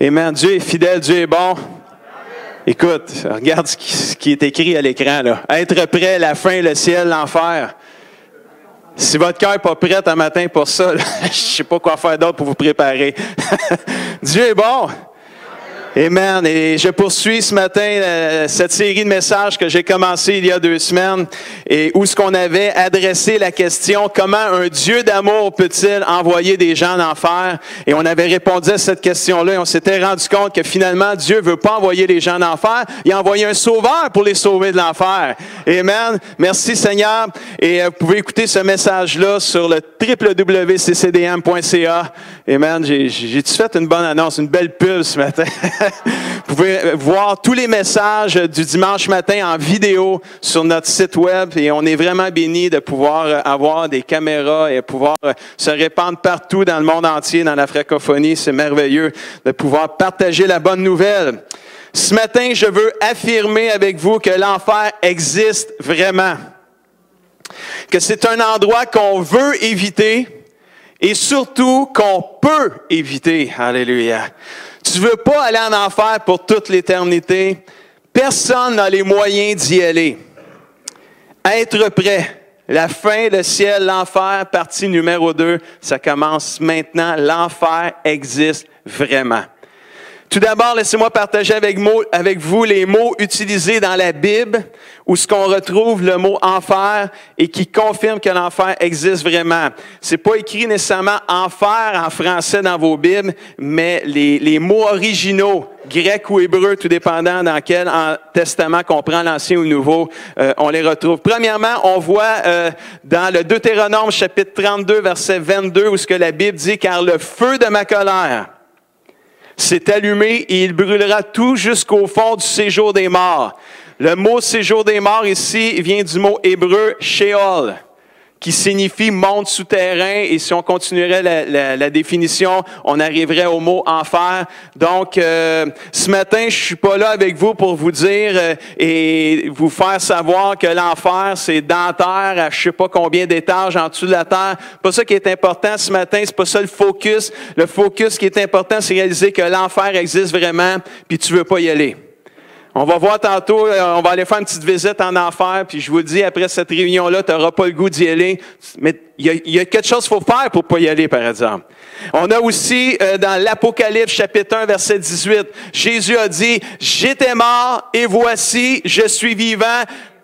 Amen. Dieu est fidèle, Dieu est bon. Écoute, regarde ce qui est écrit à l'écran, là. Être prêt, la fin, le ciel, l'enfer. Si votre cœur n'est pas prêt un matin pour ça, là, je ne sais pas quoi faire d'autre pour vous préparer. Dieu est bon. Amen. Et je poursuis ce matin cette série de messages que j'ai commencé il y a 2 semaines et où ce qu'on avait adressé la question « Comment un Dieu d'amour peut-il envoyer des gens en enfer? » Et on avait répondu à cette question-là et on s'était rendu compte que finalement, Dieu veut pas envoyer les gens en enfer. Il a envoyé un sauveur pour les sauver de l'enfer. Amen. Merci Seigneur. Et vous pouvez écouter ce message-là sur le www.ccdm.ca. Amen. J'ai-tu fait une bonne annonce, une belle pub ce matin? Vous pouvez voir tous les messages du dimanche matin en vidéo sur notre site web et on est vraiment bénis de pouvoir avoir des caméras et pouvoir se répandre partout dans le monde entier, dans la francophonie. C'est merveilleux de pouvoir partager la bonne nouvelle. Ce matin, je veux affirmer avec vous que l'enfer existe vraiment. Que c'est un endroit qu'on veut éviter et surtout qu'on peut éviter. Alléluia. Tu veux pas aller en enfer pour toute l'éternité. Personne n'a les moyens d'y aller. Être prêt. La fin, le ciel, l'enfer, partie numéro 2, ça commence maintenant. L'enfer existe vraiment. Tout d'abord, laissez-moi partager avec vous les mots utilisés dans la Bible où ce qu'on retrouve le mot enfer et qui confirme que l'enfer existe vraiment. C'est pas écrit nécessairement enfer en français dans vos Bibles, mais les mots originaux, grec ou hébreu, tout dépendant dans quel testament qu'on prend, l'Ancien ou le Nouveau, on les retrouve. Premièrement, on voit dans le Deutéronome chapitre 32, verset 22, où ce que la Bible dit « Car le feu de ma colère s'est allumé et il brûlera tout jusqu'au fond du séjour des morts. » Le mot séjour des morts ici vient du mot hébreu Sheol, qui signifie monde souterrain. Et si on continuerait la définition, on arriverait au mot enfer. Donc, ce matin, je suis pas là avec vous pour vous dire et vous faire savoir que l'enfer, c'est dans la terre, à je sais pas combien d'étages en dessous de la terre. C'est pas ça qui est important ce matin, c'est pas ça le focus. Le focus qui est important, c'est réaliser que l'enfer existe vraiment, puis tu veux pas y aller. On va voir tantôt, on va aller faire une petite visite en enfer, puis je vous le dis, après cette réunion-là, tu n'auras pas le goût d'y aller. Mais il y a quelque chose qu'il faut faire pour ne pas y aller, par exemple. On a aussi, dans l'Apocalypse, chapitre 1, verset 18, Jésus a dit, « J'étais mort, et voici, je suis vivant.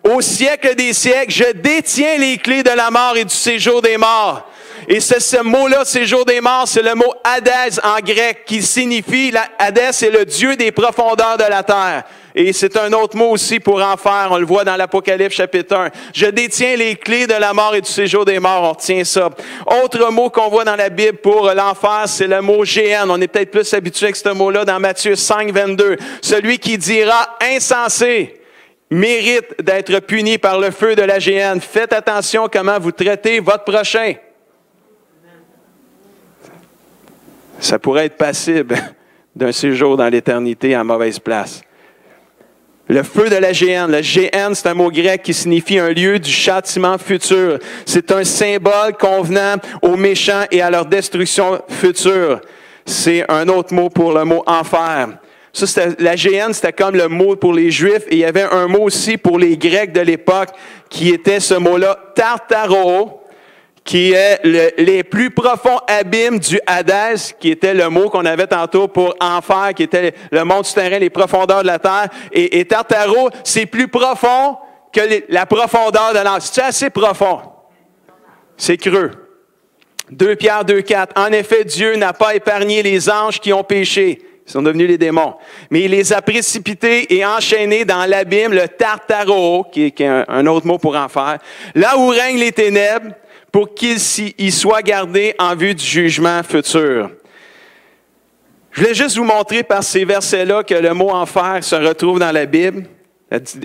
Au siècle des siècles, je détiens les clés de la mort et du séjour des morts. » Et ce mot-là, séjour des morts, c'est le mot Hadès en grec, qui signifie, Hadès, c'est le Dieu des profondeurs de la terre. Et c'est un autre mot aussi pour enfer, on le voit dans l'Apocalypse chapitre 1. Je détiens les clés de la mort et du séjour des morts, on retient ça. Autre mot qu'on voit dans la Bible pour l'enfer, c'est le mot géhenne. On est peut-être plus habitué avec ce mot-là dans Matthieu 5, 22. Celui qui dira insensé mérite d'être puni par le feu de la géhenne. Faites attention comment vous traitez votre prochain. Ça pourrait être passible d'un séjour dans l'éternité en mauvaise place. Le feu de la géhenne. Le géhenne, c'est un mot grec qui signifie un lieu du châtiment futur. C'est un symbole convenant aux méchants et à leur destruction future. C'est un autre mot pour le mot enfer. Ça, la géhenne, c'était comme le mot pour les Juifs. Et il y avait un mot aussi pour les Grecs de l'époque qui était ce mot-là, tartaro, qui est les plus profonds abîmes du Hadès, qui était le mot qu'on avait tantôt pour enfer, qui était le monde souterrain, les profondeurs de la terre. Et Tartaro, c'est plus profond que la profondeur de l'enfer. C'est assez profond. C'est creux. 2 Pierre 2,4. En effet, Dieu n'a pas épargné les anges qui ont péché. Ils sont devenus les démons. Mais il les a précipités et enchaînés dans l'abîme, le Tartaro, qui est un autre mot pour enfer, là où règnent les ténèbres, pour qu'ils y soient gardés en vue du jugement futur. Je voulais juste vous montrer par ces versets-là que le mot enfer se retrouve dans la Bible,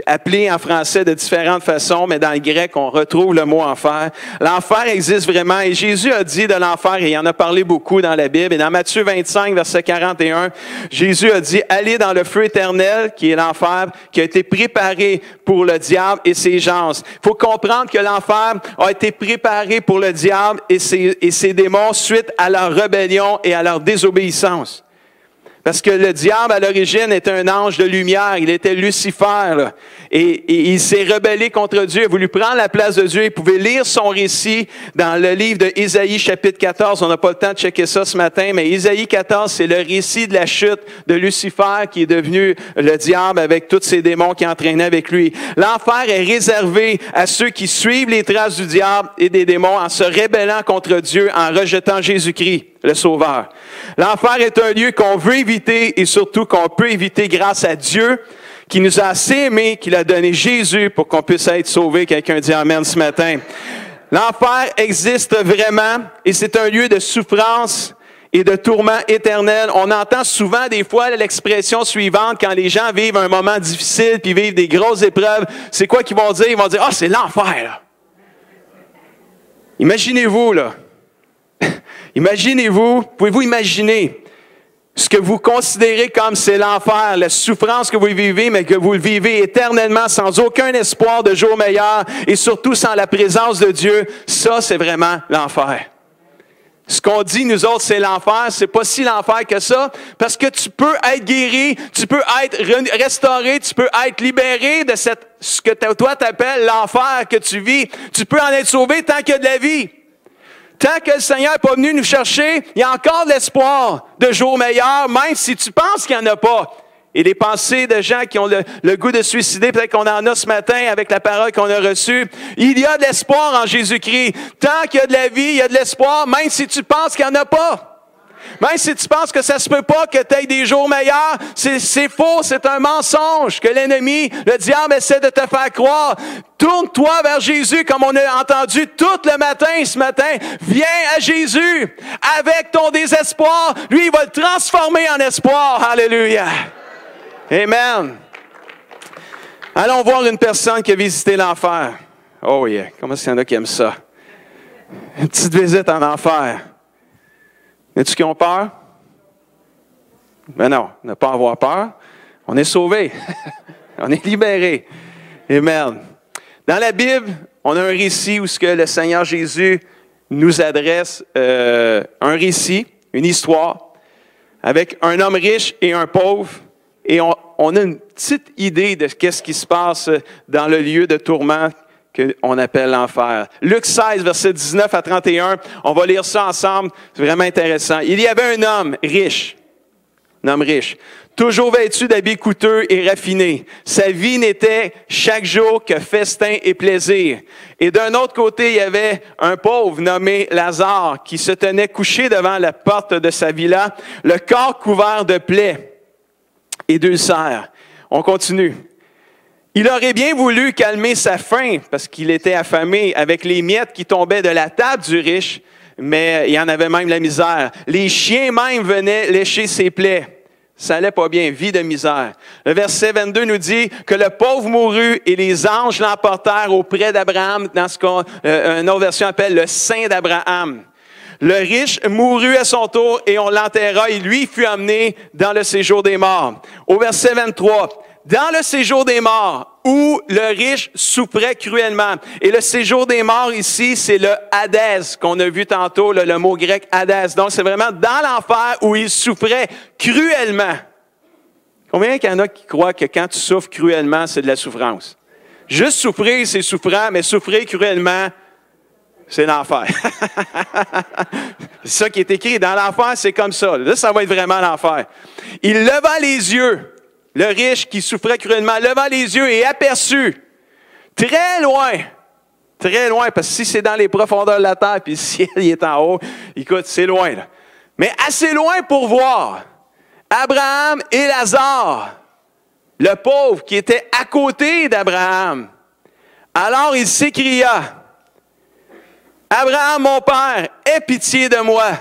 appelé en français de différentes façons, mais dans le grec, on retrouve le mot enfer. L'enfer existe vraiment et Jésus a dit de l'enfer, et il en a parlé beaucoup dans la Bible, et dans Matthieu 25, verset 41, Jésus a dit, allez dans le feu éternel, qui est l'enfer, qui a été préparé pour le diable et ses gens. Il faut comprendre que l'enfer a été préparé pour le diable et ses démons suite à leur rébellion et à leur désobéissance. Parce que le diable, à l'origine, était un ange de lumière. Il était Lucifer, là. Et il s'est rebellé contre Dieu. Il a voulu prendre la place de Dieu. Il pouvait lire son récit dans le livre de Isaïe, chapitre 14. On n'a pas le temps de checker ça ce matin, mais Isaïe 14, c'est le récit de la chute de Lucifer qui est devenu le diable avec tous ses démons qui entraînaient avec lui. L'enfer est réservé à ceux qui suivent les traces du diable et des démons en se rébellant contre Dieu, en rejetant Jésus-Christ, le Sauveur. L'enfer est un lieu qu'on veut éviter et surtout qu'on peut éviter grâce à Dieu qui nous a assez aimés, qu'il a donné Jésus pour qu'on puisse être sauvés. Quelqu'un dit Amen ce matin. L'enfer existe vraiment et c'est un lieu de souffrance et de tourment éternel. On entend souvent des fois l'expression suivante quand les gens vivent un moment difficile puis vivent des grosses épreuves. C'est quoi qu'ils vont dire? Ils vont dire « Ah, c'est l'enfer! » là. Imaginez-vous, là. Imaginez-vous, pouvez-vous imaginer ce que vous considérez comme c'est l'enfer, la souffrance que vous vivez, mais que vous le vivez éternellement sans aucun espoir de jour meilleur et surtout sans la présence de Dieu, ça, c'est vraiment l'enfer. Ce qu'on dit, nous autres, c'est l'enfer, c'est pas si l'enfer que ça, parce que tu peux être guéri, tu peux être restauré, tu peux être libéré de ce que toi t'appelles l'enfer que tu vis. Tu peux en être sauvé tant qu'il y a de la vie. Tant que le Seigneur n'est pas venu nous chercher, il y a encore de l'espoir de jours meilleurs, même si tu penses qu'il n'y en a pas. Et les pensées de gens qui ont le goût de suicider, peut-être qu'on en a ce matin avec la parole qu'on a reçue, il y a de l'espoir en Jésus-Christ. Tant qu'il y a de la vie, il y a de l'espoir, même si tu penses qu'il n'y en a pas. Même si tu penses que ça se peut pas que tu aies des jours meilleurs, c'est faux, c'est un mensonge que l'ennemi, le diable essaie de te faire croire. Tourne-toi vers Jésus comme on a entendu tout le matin ce matin. Viens à Jésus avec ton désespoir. Lui, il va le transformer en espoir. Alléluia. Amen. Allons voir une personne qui a visité l'enfer. Oh yeah, comment est-ce qu'il y en a qui aiment ça? Une petite visite en enfer. Y a-tu qui ont peur? Ben non, ne pas avoir peur. On est sauvés. On est libérés. Amen. Dans la Bible, on a un récit où ce que le Seigneur Jésus nous adresse, un récit, une histoire, avec un homme riche et un pauvre. Et on a une petite idée de qu'est-ce qui se passe dans le lieu de tourment qu'on appelle l'enfer. Luc 16, versets 19 à 31, on va lire ça ensemble, c'est vraiment intéressant. Il y avait un homme riche, toujours vêtu d'habits coûteux et raffinés. Sa vie n'était chaque jour que festin et plaisir. Et d'un autre côté, il y avait un pauvre nommé Lazare qui se tenait couché devant la porte de sa villa, le corps couvert de plaies et d'ulcères. On continue. Il aurait bien voulu calmer sa faim parce qu'il était affamé avec les miettes qui tombaient de la table du riche, mais il y en avait même la misère. Les chiens même venaient lécher ses plaies. Ça allait pas bien, vie de misère. Le verset 22 nous dit que le pauvre mourut et les anges l'emportèrent auprès d'Abraham dans ce qu'une autre version appelle le sein d'Abraham. Le riche mourut à son tour et on l'enterra et lui fut amené dans le séjour des morts. Au verset 23, dans le séjour des morts, où le riche souffrait cruellement. Et le séjour des morts ici, c'est le Hadès, qu'on a vu tantôt, le mot grec Hadès. Donc, c'est vraiment dans l'enfer où il souffrait cruellement. Combien qu'il y en a qui croient que quand tu souffres cruellement, c'est de la souffrance? Juste souffrir, c'est souffrant, mais souffrir cruellement, c'est l'enfer. C'est ça qui est écrit. Dans l'enfer, c'est comme ça. Là, ça va être vraiment l'enfer. Il leva les yeux. Le riche qui souffrait cruellement leva les yeux et aperçut très loin, parce que si c'est dans les profondeurs de la terre, puis le ciel il est en haut, écoute, c'est loin, là. Mais assez loin pour voir Abraham et Lazare, le pauvre qui était à côté d'Abraham. Alors il s'écria, « Abraham, mon père, aie pitié de moi.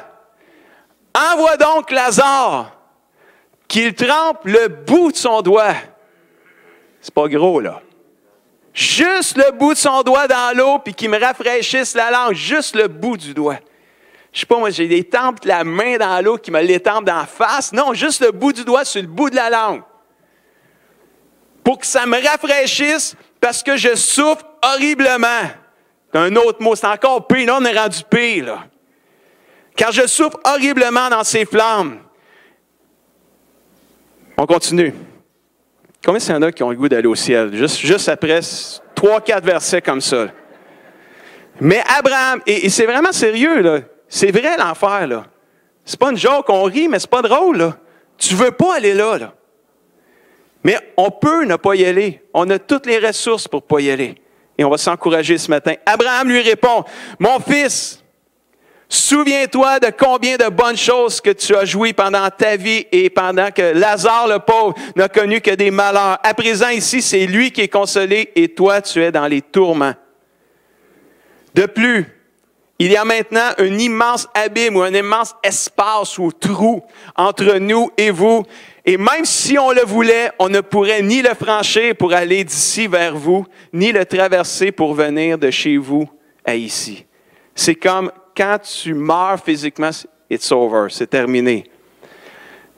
Envoie donc Lazare, qu'il trempe le bout de son doigt. » C'est pas gros, là. Juste le bout de son doigt dans l'eau, puis qu'il me rafraîchisse la langue, juste le bout du doigt. Je sais pas, moi, j'ai des tempes de la main dans l'eau qui me l'étampent dans la face. Non, juste le bout du doigt sur le bout de la langue. Pour que ça me rafraîchisse, parce que je souffre horriblement. Un autre mot, c'est encore pire. Là, on est rendu pire, là. Car je souffre horriblement dans ces flammes. On continue. Combien il y en a qui ont le goût d'aller au ciel? Juste après 3-4 versets comme ça. Mais Abraham, et c'est vraiment sérieux, là. C'est vrai l'enfer, là. C'est pas une joke, on rit, mais c'est pas drôle, là. Tu veux pas aller là, là. Mais on peut ne pas y aller. On a toutes les ressources pour ne pas y aller. Et on va s'encourager ce matin. Abraham lui répond, « Mon fils, souviens-toi de combien de bonnes choses que tu as joué pendant ta vie et pendant que Lazare, le pauvre, n'a connu que des malheurs. À présent, ici, c'est lui qui est consolé et toi, tu es dans les tourments. De plus, il y a maintenant un immense abîme ou un immense espace ou trou entre nous et vous. Et même si on le voulait, on ne pourrait ni le franchir pour aller d'ici vers vous, ni le traverser pour venir de chez vous à ici. » C'est comme quand tu meurs physiquement, it's over, c'est terminé.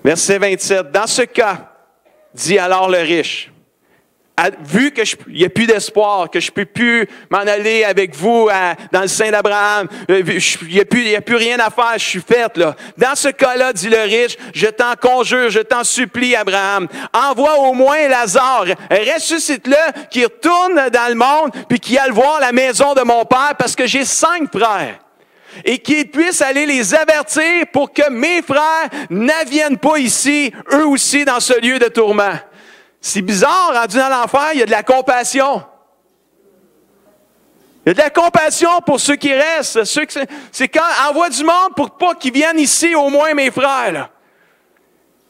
Verset 27. « Dans ce cas, dit alors le riche, vu qu'il n'y a plus d'espoir, que je ne peux plus m'en aller avec vous dans le sein d'Abraham, il n'y a plus rien à faire, je suis faite là. Dans ce cas-là, dit le riche, je t'en conjure, je t'en supplie, Abraham, envoie au moins Lazare, ressuscite-le, qu'il retourne dans le monde, puis qu'il aille voir la maison de mon père, parce que j'ai 5 frères. Et qu'il puisse aller les avertir pour que mes frères n'aviennent pas ici, eux aussi, dans ce lieu de tourment. » C'est bizarre, rendu dans l'enfer, il y a de la compassion. Il y a de la compassion pour ceux qui restent. C'est quand envoie du monde pour pas qu'ils viennent ici, au moins mes frères. Là.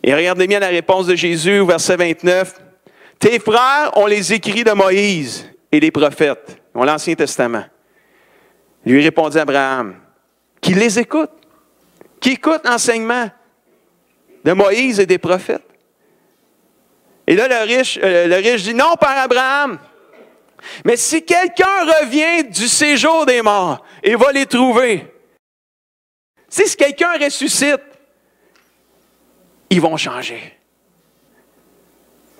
Et regardez bien la réponse de Jésus au verset 29. « Tes frères ont les écrits de Moïse et les prophètes. » Ils ont l'Ancien Testament. Lui répondit Abraham, qu'il les écoute, qu'il écoute l'enseignement de Moïse et des prophètes. Et là, le riche dit, non, Père Abraham, mais si quelqu'un revient du séjour des morts et va les trouver, si quelqu'un ressuscite, ils vont changer.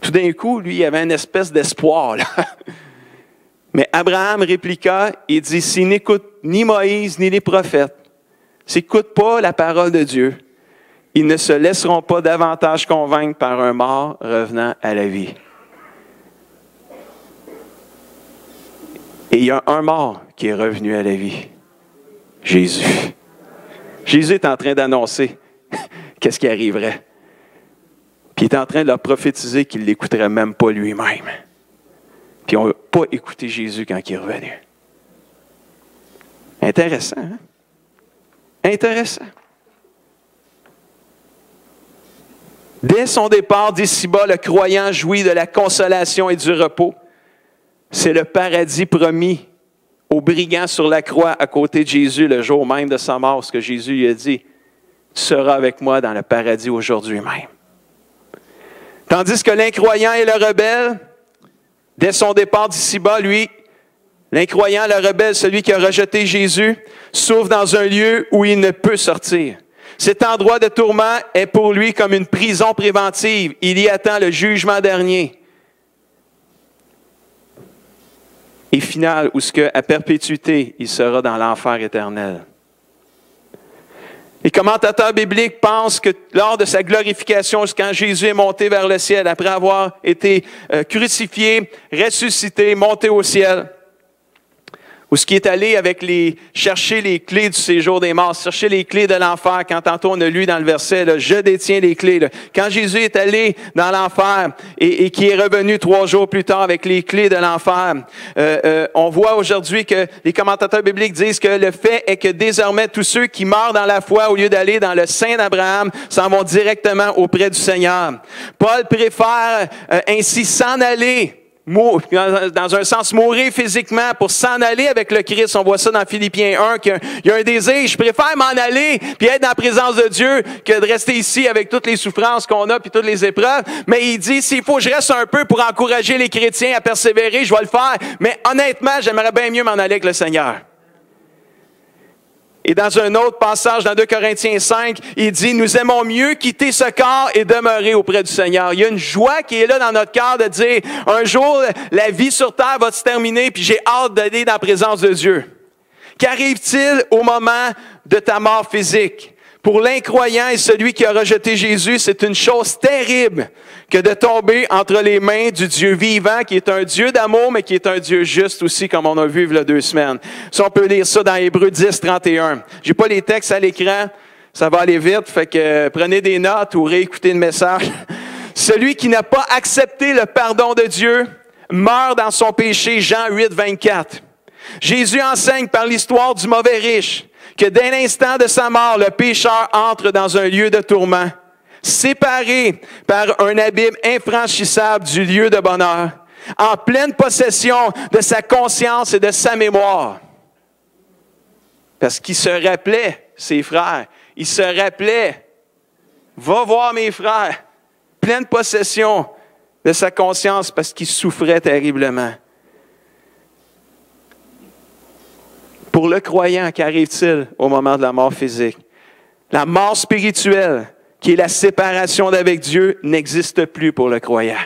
Tout d'un coup, lui, il avait une espèce d'espoir, là. Mais Abraham répliqua et dit, s'il n'écoute ni Moïse ni les prophètes, s'il n'écoute pas la parole de Dieu, ils ne se laisseront pas davantage convaincre par un mort revenant à la vie. Et il y a un mort qui est revenu à la vie. Jésus. Jésus est en train d'annoncer qu'est-ce qui arriverait. Puis il est en train de leur prophétiser qu'il ne l'écouterait même pas lui-même. Puis on n'a pas écouté Jésus quand il est revenu. Intéressant, hein? Intéressant. Dès son départ d'ici-bas, le croyant jouit de la consolation et du repos. C'est le paradis promis aux brigands sur la croix à côté de Jésus le jour même de sa mort, ce que Jésus lui a dit, « Tu seras avec moi dans le paradis aujourd'hui même. » Tandis que l'incroyant et le rebelle, dès son départ d'ici-bas, lui, l'incroyant, le rebelle, celui qui a rejeté Jésus, souffre dans un lieu où il ne peut sortir. Cet endroit de tourment est pour lui comme une prison préventive. Il y attend le jugement dernier. Et final, où ce que, à perpétuité, il sera dans l'enfer éternel. Les commentateurs bibliques pensent que lors de sa glorification, quand Jésus est monté vers le ciel, après avoir été crucifié, ressuscité, monté au ciel, ou ce qui est allé chercher les clés du séjour des morts, chercher les clés de l'enfer, quand tantôt on a lu dans le verset, là, « Je détiens les clés ». Quand Jésus est allé dans l'enfer et qui est revenu 3 jours plus tard avec les clés de l'enfer, on voit aujourd'hui que les commentateurs bibliques disent que le fait est que désormais tous ceux qui meurent dans la foi, au lieu d'aller dans le sein d'Abraham, s'en vont directement auprès du Seigneur. Paul préfère ainsi s'en aller, dans un sens, mourir physiquement pour s'en aller avec le Christ. On voit ça dans Philippiens 1, qu'il y a un désir. Je préfère m'en aller puis être dans la présence de Dieu que de rester ici avec toutes les souffrances qu'on a puis toutes les épreuves. Mais il dit, s'il faut que je reste un peu pour encourager les chrétiens à persévérer, je vais le faire. Mais honnêtement, j'aimerais bien mieux m'en aller avec le Seigneur. Et dans un autre passage, dans 2 Corinthiens 5, il dit, nous aimons mieux quitter ce corps et demeurer auprès du Seigneur. Il y a une joie qui est là dans notre cœur de dire, un jour, la vie sur terre va se terminer, puis j'ai hâte d'aller dans la présence de Dieu. Qu'arrive-t-il au moment de ta mort physique? Pour l'incroyant et celui qui a rejeté Jésus, c'est une chose terrible que de tomber entre les mains du Dieu vivant, qui est un Dieu d'amour, mais qui est un Dieu juste aussi, comme on a vu il y a 2 semaines. Ça, on peut lire ça dans Hébreux 10, 31. J'ai pas les textes à l'écran, ça va aller vite, fait que prenez des notes ou réécoutez le message. Celui qui n'a pas accepté le pardon de Dieu meurt dans son péché, Jean 8, 24. Jésus enseigne par l'histoire du mauvais riche que dès l'instant de sa mort, le pécheur entre dans un lieu de tourment, séparé par un abîme infranchissable du lieu de bonheur, en pleine possession de sa conscience et de sa mémoire. Parce qu'il se rappelait, ses frères, il se rappelait, va voir mes frères, pleine possession de sa conscience parce qu'il souffrait terriblement. Pour le croyant, qu'arrive-t-il au moment de la mort physique? La mort spirituelle, qui est la séparation d'avec Dieu, n'existe plus pour le croyant.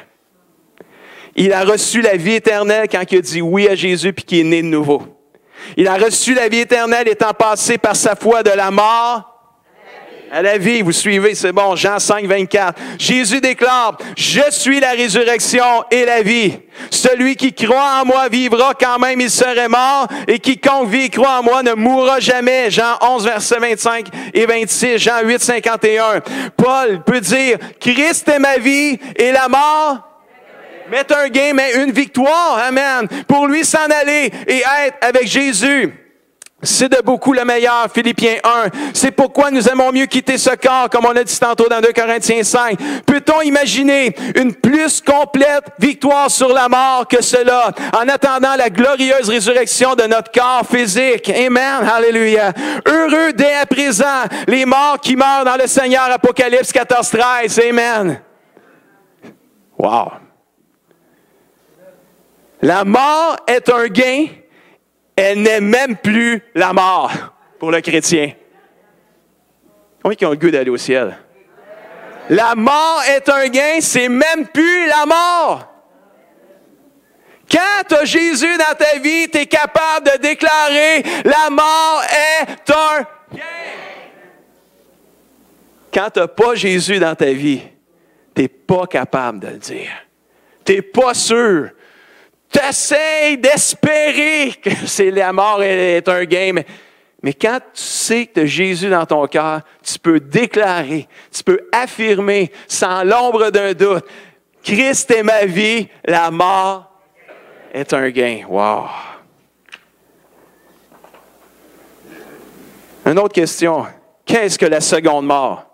Il a reçu la vie éternelle quand il a dit oui à Jésus puis qu'il est né de nouveau. Il a reçu la vie éternelle étant passé par sa foi de la mort à la vie. Vous suivez, c'est bon, Jean 5, 24. Jésus déclare, « Je suis la résurrection et la vie. Celui qui croit en moi vivra quand même il serait mort, et quiconque vit et croit en moi ne mourra jamais. » Jean 11, versets 25 et 26, Jean 8, 51. Paul peut dire, « Christ est ma vie et la mort m'est un gain, mais une victoire. » Amen. Pour lui s'en aller et être avec Jésus, c'est de beaucoup le meilleur, Philippiens 1. C'est pourquoi nous aimons mieux quitter ce corps, comme on a dit tantôt dans 2 Corinthiens 5. Peut-on imaginer une plus complète victoire sur la mort que cela, en attendant la glorieuse résurrection de notre corps physique? Amen, alléluia. Heureux dès à présent les morts qui meurent dans le Seigneur, Apocalypse 14, 13. Amen. Wow. La mort est un gain. Elle n'est même plus la mort pour le chrétien. Combien qui ont le goût d'aller au ciel? La mort est un gain, c'est même plus la mort. Quand tu as Jésus dans ta vie, tu es capable de déclarer la mort est un gain. Quand tu n'as pas Jésus dans ta vie, tu n'es pas capable de le dire. Tu n'es pas sûr. Tu essaies d'espérer que c'est la mort est un gain, mais quand tu sais que tu as Jésus dans ton cœur, tu peux déclarer, tu peux affirmer sans l'ombre d'un doute, Christ est ma vie, la mort est un gain. Wow! Une autre question. Qu'est-ce que la seconde mort?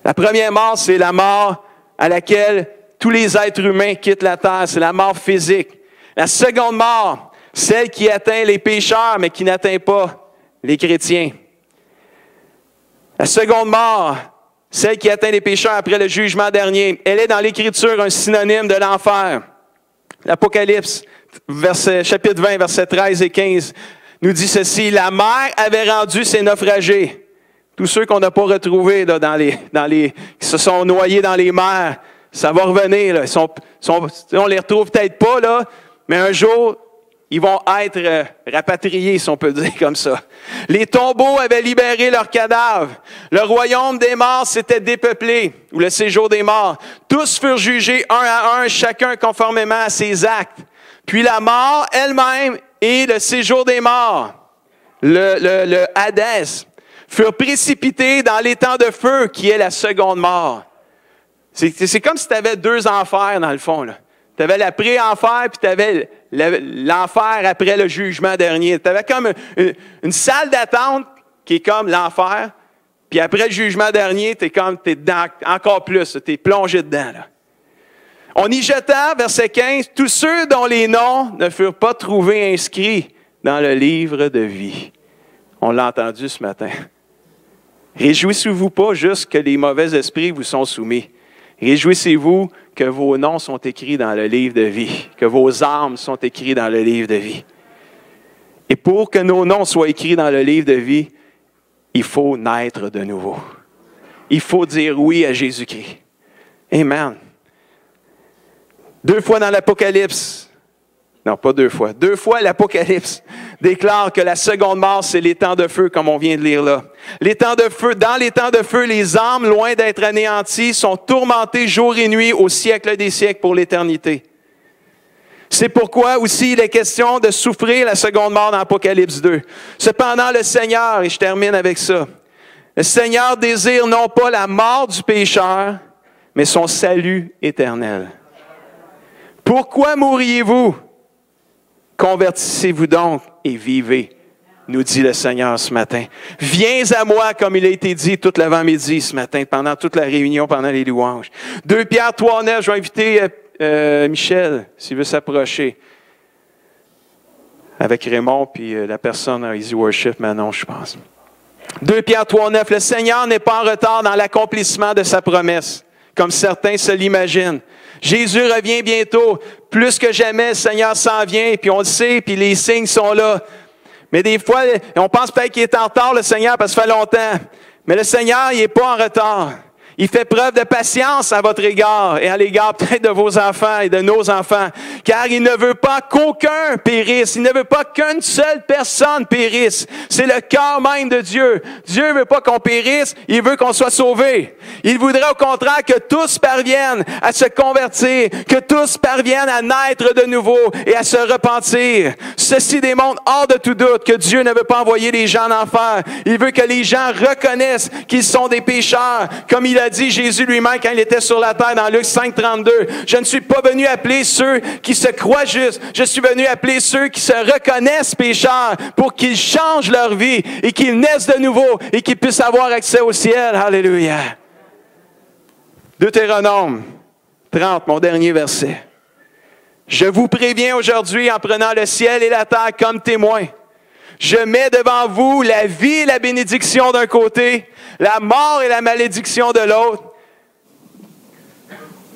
La première mort, c'est la mort à laquelle tous les êtres humains quittent la terre, c'est la mort physique. La seconde mort, celle qui atteint les pécheurs, mais qui n'atteint pas les chrétiens. La seconde mort, celle qui atteint les pécheurs après le jugement dernier, elle est dans l'Écriture un synonyme de l'enfer. L'Apocalypse, chapitre 20, versets 13 et 15, nous dit ceci, « La mer avait rendu ses naufragés. » Tous ceux qu'on n'a pas retrouvés là, qui se sont noyés dans les mers, ça va revenir. Là. On les retrouve peut-être pas, là, mais un jour, ils vont être rapatriés, si on peut dire comme ça. Les tombeaux avaient libéré leurs cadavres. Le royaume des morts s'était dépeuplé, ou le séjour des morts. Tous furent jugés un à un, chacun conformément à ses actes. Puis la mort elle-même et le séjour des morts, le Hadès, furent précipités dans l'étang de feu qui est la seconde mort. C'est comme si tu avais 2 enfers dans le fond. Tu avais la pré-enfer puis tu avais l'enfer après le jugement dernier. Tu avais comme une salle d'attente qui est comme l'enfer. Puis après le jugement dernier, tu es dedans encore plus. Tu es plongé dedans. Là. On y jeta, verset 15, tous ceux dont les noms ne furent pas trouvés inscrits dans le livre de vie. On l'a entendu ce matin. Réjouissez-vous pas juste que les mauvais esprits vous sont soumis. Réjouissez-vous que vos noms sont écrits dans le livre de vie, que vos âmes sont écrits dans le livre de vie. Et pour que nos noms soient écrits dans le livre de vie, il faut naître de nouveau. Il faut dire oui à Jésus-Christ. Amen. 2 fois dans l'Apocalypse, Non, pas 2 fois. 2 fois, l'Apocalypse déclare que la seconde mort, c'est les temps de feu, comme on vient de lire là. Les temps de feu, dans les temps de feu, les âmes, loin d'être anéanties, sont tourmentées jour et nuit au siècle des siècles pour l'éternité. C'est pourquoi aussi il est question de souffrir la seconde mort dans Apocalypse 2. Cependant, le Seigneur, et je termine avec ça, le Seigneur désire non pas la mort du pécheur, mais son salut éternel. Pourquoi mourriez-vous? Convertissez-vous donc et vivez, nous dit le Seigneur ce matin. Viens à moi, comme il a été dit tout l'avant-midi ce matin, pendant toute la réunion, pendant les louanges. 2 Pierre 3,9, je vais inviter Michel, s'il veut s'approcher. Avec Raymond, puis la personne à Easy Worship, Manon, je pense. 2 Pierre 3,9, le Seigneur n'est pas en retard dans l'accomplissement de sa promesse, comme certains se l'imaginent. Jésus revient bientôt. Plus que jamais, le Seigneur s'en vient, puis on le sait, puis les signes sont là. Mais des fois, on pense peut-être qu'il est en retard, le Seigneur, parce que ça fait longtemps. Mais le Seigneur, il n'est pas en retard. Il fait preuve de patience à votre égard et à l'égard peut-être de vos enfants et de nos enfants, car il ne veut pas qu'aucun périsse. Il ne veut pas qu'une seule personne périsse. C'est le cœur même de Dieu. Dieu ne veut pas qu'on périsse, il veut qu'on soit sauvé. Il voudrait au contraire que tous parviennent à se convertir, que tous parviennent à naître de nouveau et à se repentir. Ceci démontre hors de tout doute que Dieu ne veut pas envoyer les gens en enfer. Il veut que les gens reconnaissent qu'ils sont des pécheurs, comme il a dit Jésus lui-même quand il était sur la terre dans Luc 5,32. Je ne suis pas venu appeler ceux qui se croient justes. Je suis venu appeler ceux qui se reconnaissent pécheurs pour qu'ils changent leur vie et qu'ils naissent de nouveau et qu'ils puissent avoir accès au ciel. Alléluia. Deutéronome 30, mon dernier verset. Je vous préviens aujourd'hui en prenant le ciel et la terre comme témoins. Je mets devant vous la vie et la bénédiction d'un côté, la mort et la malédiction de l'autre.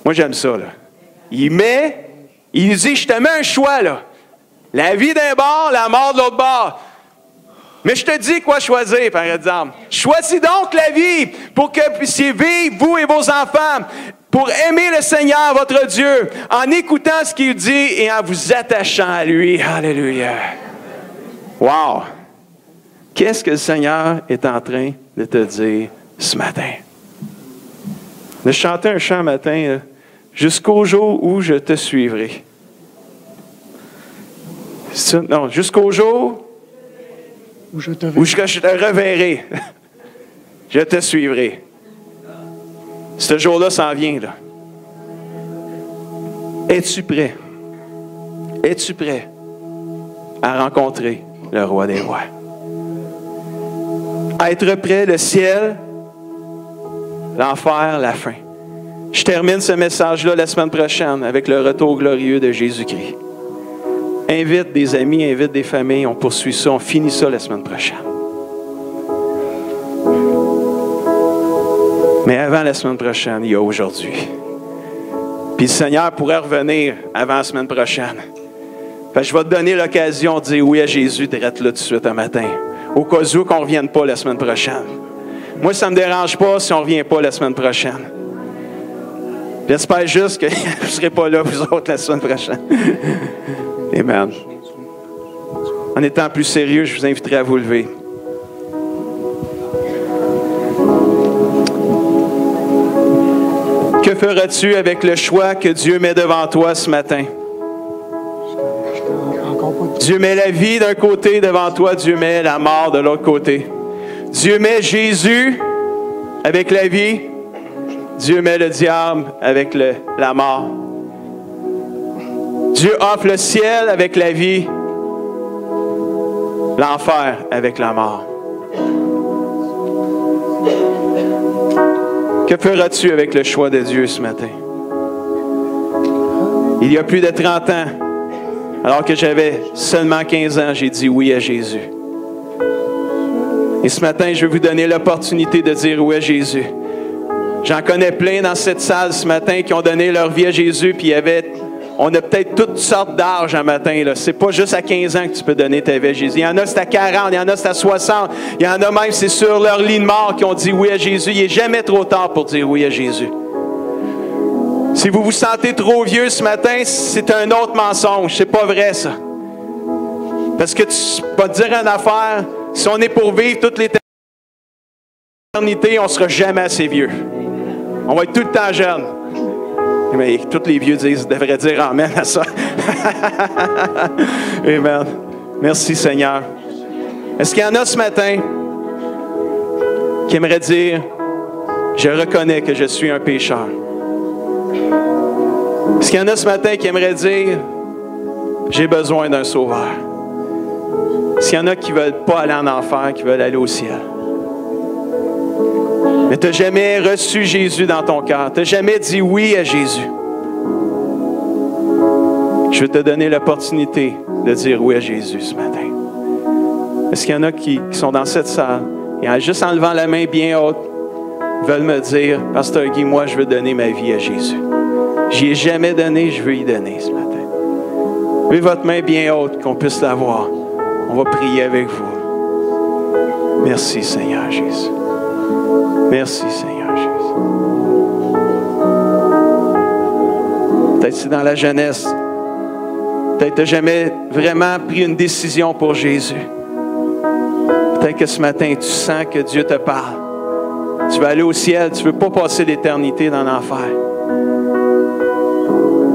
Moi, j'aime ça, là. Il nous dit, je te mets un choix, là. La vie d'un bord, la mort de l'autre bord. Mais je te dis quoi choisir, par exemple. Choisis donc la vie pour que vous puissiez vivre, vous et vos enfants, pour aimer le Seigneur, votre Dieu, en écoutant ce qu'il dit et en vous attachant à lui. Alléluia. Wow! Qu'est-ce que le Seigneur est en train de te dire ce matin? De chanter un chant matin, là, jusqu'au jour où je te suivrai. Non, jusqu'au jour où je te reverrai. Je te suivrai. Ce jour-là s'en vient, là. Es-tu prêt? Es-tu prêt à rencontrer le roi des rois? Être prêt, le ciel, l'enfer, la fin. Je termine ce message-là la semaine prochaine avec le retour glorieux de Jésus-Christ. Invite des amis, invite des familles, on poursuit ça, on finit ça la semaine prochaine. Mais avant la semaine prochaine, il y a aujourd'hui. Puis le Seigneur pourrait revenir avant la semaine prochaine. Fait que je vais te donner l'occasion de dire oui à Jésus, direct là tout de suite un matin. Au cas où qu'on ne revienne pas la semaine prochaine. Moi, ça ne me dérange pas si on ne revient pas la semaine prochaine. J'espère juste que je ne serai pas là, vous autres, la semaine prochaine. Amen. En étant plus sérieux, je vous inviterai à vous lever. Que feras-tu avec le choix que Dieu met devant toi ce matin? Dieu met la vie d'un côté devant toi, Dieu met la mort de l'autre côté. Dieu met Jésus avec la vie, Dieu met le diable avec la mort. Dieu offre le ciel avec la vie, l'enfer avec la mort. Que feras-tu avec le choix de Dieu ce matin? Il y a plus de 30 ans, alors que j'avais seulement 15 ans, j'ai dit oui à Jésus. Et ce matin, je vais vous donner l'opportunité de dire oui à Jésus. J'en connais plein dans cette salle ce matin qui ont donné leur vie à Jésus, puis on a peut-être toutes sortes d'âges un matin. Ce n'est pas juste à 15 ans que tu peux donner ta vie à Jésus. Il y en a, c'est à 40, il y en a, c'est à 60. Il y en a même, c'est sur leur lit de mort qui ont dit oui à Jésus. Il n'est jamais trop tard pour dire oui à Jésus. Si vous vous sentez trop vieux ce matin, c'est un autre mensonge. C'est pas vrai, ça. Parce que tu vas te dire une affaire, si on est pour vivre toute l'éternité, on ne sera jamais assez vieux. On va être tout le temps jeune. Mais tous les vieux devraient dire amen à ça. Amen. Merci Seigneur. Est-ce qu'il y en a ce matin qui aimeraient dire, je reconnais que je suis un pécheur? Est-ce qu'il y en a ce matin qui aimeraient dire, j'ai besoin d'un sauveur? Est-ce qu'il y en a qui ne veulent pas aller en enfer, qui veulent aller au ciel? Mais tu n'as jamais reçu Jésus dans ton cœur. Tu n'as jamais dit oui à Jésus. Je vais te donner l'opportunité de dire oui à Jésus ce matin. Est-ce qu'il y en a qui sont dans cette salle et juste en levant la main bien haute, veulent me dire, Pasteur Guy, moi je veux donner ma vie à Jésus. J'y ai jamais donné, je veux y donner ce matin. Levez votre main bien haute, qu'on puisse la voir. On va prier avec vous. Merci Seigneur Jésus. Merci Seigneur Jésus. Peut-être c'est dans la jeunesse. Peut-être tu n'as jamais vraiment pris une décision pour Jésus. Peut-être que ce matin, tu sens que Dieu te parle. Tu vas aller au ciel, tu ne veux pas passer l'éternité dans l'enfer.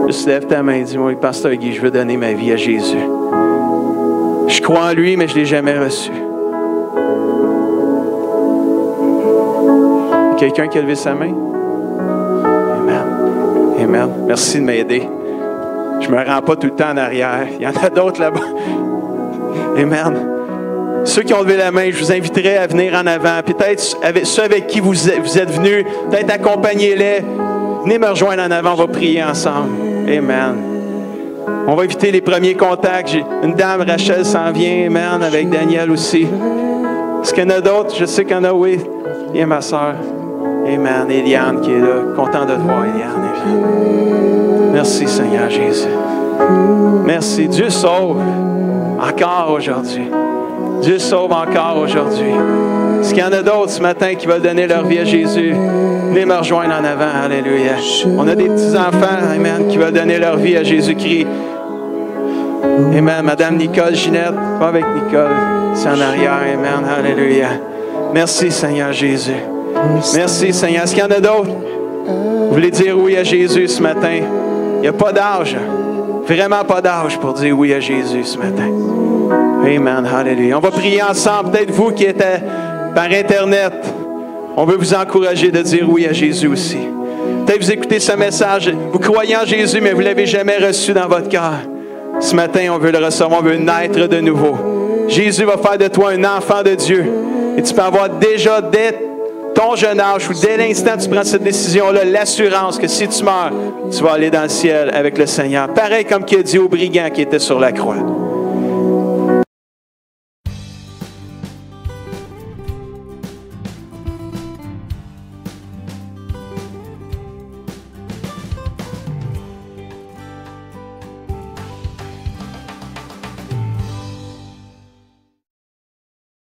Juste lève ta main et dis-moi, Pasteur Guy, je veux donner ma vie à Jésus. Je crois en lui, mais je ne l'ai jamais reçu. Quelqu'un qui a levé sa main? Amen. Amen. Merci de m'aider. Je ne me rends pas tout le temps en arrière. Il y en a d'autres là-bas. Amen. Ceux qui ont levé la main, je vous inviterai à venir en avant. Peut-être avec ceux avec qui vous êtes venus, peut-être accompagnez-les. Venez me rejoindre en avant, on va prier ensemble. Amen. On va éviter les premiers contacts. J'ai une dame, Rachel, s'en vient. Amen. Avec Daniel aussi. Est-ce qu'il y en a d'autres? Je sais qu'il y en a, oui. Viens, ma soeur. Amen. Eliane qui est là. Content de te voir, Eliane. Merci, Seigneur Jésus. Merci. Dieu sauve encore aujourd'hui. Dieu sauve encore aujourd'hui. Est-ce qu'il y en a d'autres ce matin qui veulent donner leur vie à Jésus? Venez me rejoindre en avant. Alléluia. On a des petits-enfants, amen, qui veulent donner leur vie à Jésus-Christ. Amen. Madame Nicole Ginette, pas avec Nicole. C'est en arrière. Amen. Alléluia. Merci, Seigneur Jésus. Merci, Seigneur. Est-ce qu'il y en a d'autres? Vous voulez dire oui à Jésus ce matin? Il n'y a pas d'âge. Vraiment pas d'âge pour dire oui à Jésus ce matin. Amen. Alléluia. On va prier ensemble. Peut-être vous qui êtes par Internet, on veut vous encourager de dire oui à Jésus aussi. Peut-être vous écoutez ce message, vous croyez en Jésus, mais vous ne l'avez jamais reçu dans votre cœur. Ce matin, on veut le recevoir, on veut naître de nouveau. Jésus va faire de toi un enfant de Dieu. Et tu peux avoir déjà, dès ton jeune âge, ou dès l'instant que tu prends cette décision-là, l'assurance que si tu meurs, tu vas aller dans le ciel avec le Seigneur. Pareil comme qu'il a dit au brigand qui était sur la croix.